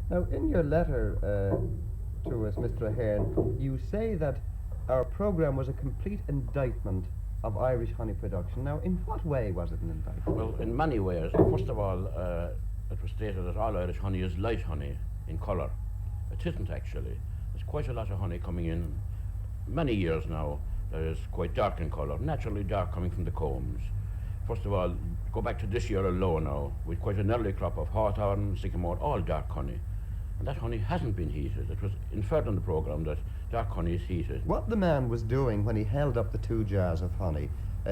Now, in your letter to us, Mr. Aherne, you say that our programme was a complete indictment of Irish honey production. Now, in what way was it an indictment? Well, in many ways. First of all, it was stated that all Irish honey is light honey in colour. It isn't actually. There's quite a lot of honey coming in many years now that is quite dark in colour, naturally dark coming from the combs. First of all, go back to this year alone now, with quite an early crop of hawthorn, sycamore, all dark honey. And that honey hasn't been heated. It was inferred in the programme that dark honey is heated. What the man was doing when he held up the 2 jars of honey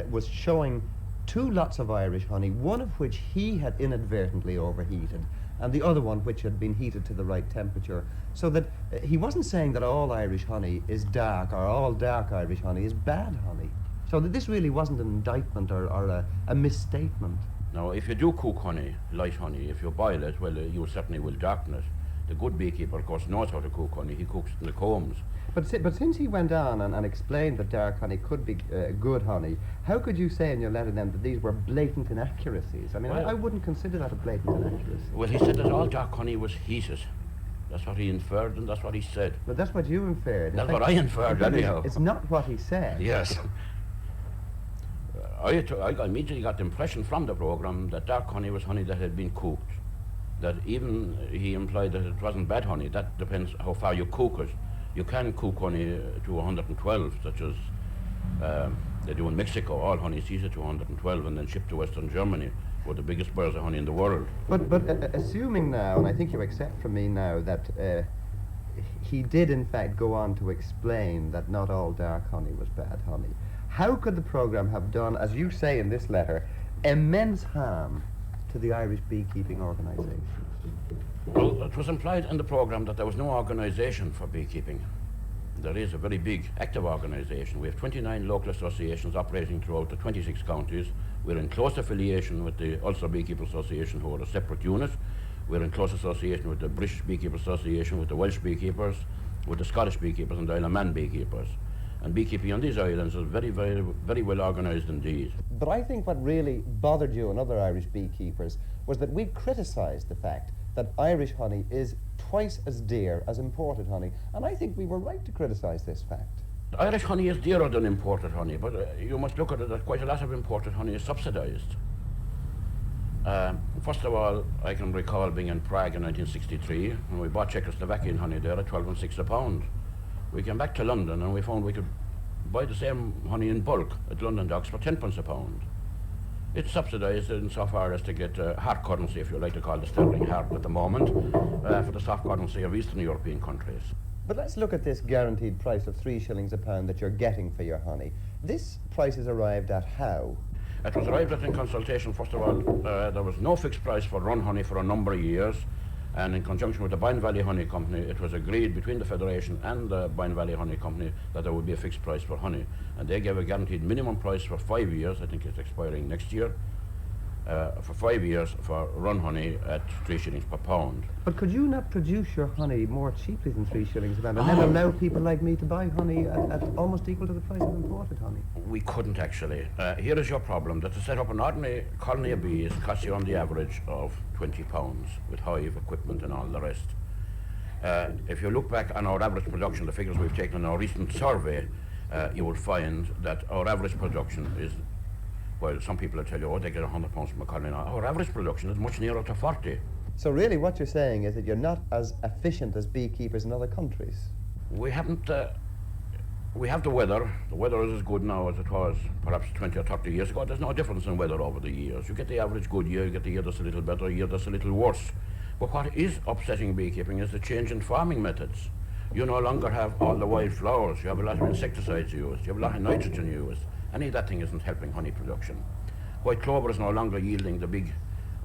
was showing 2 lots of Irish honey, one of which he had inadvertently overheated, and the other one which had been heated to the right temperature, so that he wasn't saying that all Irish honey is dark or all dark Irish honey is bad honey. So that this really wasn't an indictment or a misstatement. Now, if you do cook honey, light honey, if you boil it, well, you certainly will darken it. The good beekeeper, of course, knows how to cook honey. He cooks it in the combs. But since he went on and explained that dark honey could be good honey, how could you say in your letter then that these were blatant inaccuracies? I mean, well, I wouldn't consider that a blatant inaccuracy. Well, he said that all dark honey was heated. That's what he inferred and that's what he said. But that's what you inferred. That's what I inferred, anyhow. It's not what he said. Yes. I immediately got the impression from the programme that dark honey was honey that had been cooked. That even he implied that it wasn't bad honey. That depends how far you cook it. You can cook honey to 112, such as they do in Mexico. All honey is heated to 112 and then shipped to Western Germany, where the biggest buyers of honey in the world. But assuming now, and I think you accept from me now, that he did in fact go on to explain that not all dark honey was bad honey, how could the programme have done, as you say in this letter, immense harm to the Irish beekeeping organisation? Well, it was implied in the programme that there was no organisation for beekeeping. There is a very big, active organisation. We have 29 local associations operating throughout the 26 counties. We're in close affiliation with the Ulster Beekeeper Association, who are a separate unit. We're in close association with the British Beekeeper Association, with the Welsh Beekeepers, with the Scottish Beekeepers and the Isle of Man Beekeepers. And beekeeping on these islands is very, very, very well organised indeed. But I think what really bothered you and other Irish beekeepers was that we criticised the fact that Irish honey is twice as dear as imported honey, and I think we were right to criticise this fact. Irish honey is dearer than imported honey, but you must look at it that quite a lot of imported honey is subsidised. First of all, I can recall being in Prague in 1963, when we bought Czechoslovakian honey there at 12 and 6 a pound. We came back to London and we found we could buy the same honey in bulk at London Docks for 10 pence a pound. It's subsidised insofar as to get hard currency, if you like to call the sterling hard at the moment, for the soft currency of Eastern European countries. But let's look at this guaranteed price of 3 shillings a pound that you're getting for your honey. This price is arrived at how? It was arrived at in consultation. First of all, there was no fixed price for run honey for a number of years, and in conjunction with the Boyne Valley Honey Company, it was agreed between the Federation and the Boyne Valley Honey Company that there would be a fixed price for honey. And they gave a guaranteed minimum price for 5 years, I think it's expiring next year, for 5 years for run honey at 3 shillings per pound. But could you not produce your honey more cheaply than 3 shillings a pound and then allow people like me to buy honey at almost equal to the price of imported honey? We couldn't actually. Here is your problem, that to set up an ordinary colony of bees costs you on the average of £20 with hive equipment and all the rest. If you look back on our average production, the figures we've taken in our recent survey, you will find that our average production is, well, some people will tell you, oh, they get £100 from a colony. Our average production is much nearer to 40. So really what you're saying is that you're not as efficient as beekeepers in other countries? We haven't, we have the weather. The weather is as good now as it was perhaps 20 or 30 years ago. There's no difference in weather over the years. You get the average good year, you get the year that's a little better, a year that's a little worse. But what is upsetting beekeeping is the change in farming methods. You no longer have all the wild flowers. You have a lot of insecticides used. You have a lot of nitrogen used. Any of that thing isn't helping honey production. White clover is no longer yielding the big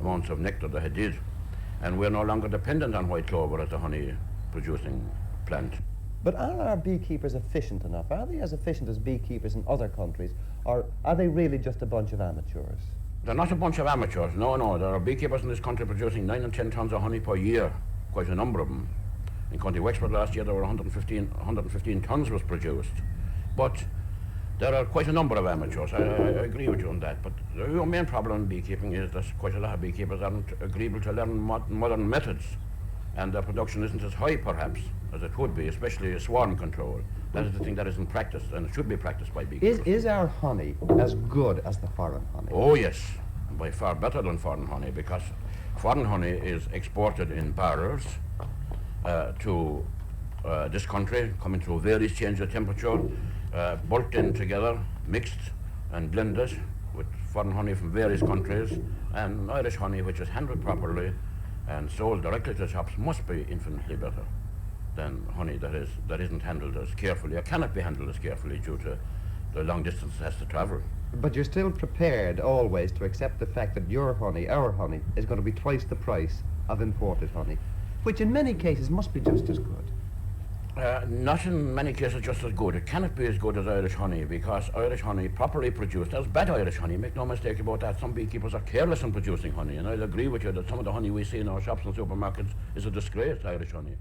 amounts of nectar that it did. And we're no longer dependent on white clover as a honey producing plant. But are our beekeepers efficient enough? Are they as efficient as beekeepers in other countries? Or are they really just a bunch of amateurs? They're not a bunch of amateurs, no. There are beekeepers in this country producing 9 and 10 tonnes of honey per year, quite a number of them. In County Wexford last year there were 115 tonnes was produced. But there are quite a number of amateurs, I agree with you on that. But the main problem in beekeeping is that quite a lot of beekeepers aren't agreeable to learn modern methods. and the production isn't as high perhaps as it would be, especially swarm control. That is the thing that isn't practiced, and it should be practiced by beekeepers. Is our honey as good as the foreign honey? Oh yes, by far better than foreign honey, because foreign honey is exported in barrels to this country, coming through various changes of temperature, bulked in together, mixed and blended with foreign honey from various countries, and Irish honey, which is handled properly and sold directly to the shops, must be infinitely better than honey that isn't handled as carefully, or cannot be handled as carefully due to the long distance it has to travel. But you're still prepared always to accept the fact that your honey, our honey, is going to be twice the price of imported honey, which in many cases must be just as good. Not in many cases just as good. It cannot be as good as Irish honey, because Irish honey properly produced, there's bad Irish honey, make no mistake about that. Some beekeepers are careless in producing honey, and I'll agree with you that some of the honey we see in our shops and supermarkets is a disgrace, Irish honey.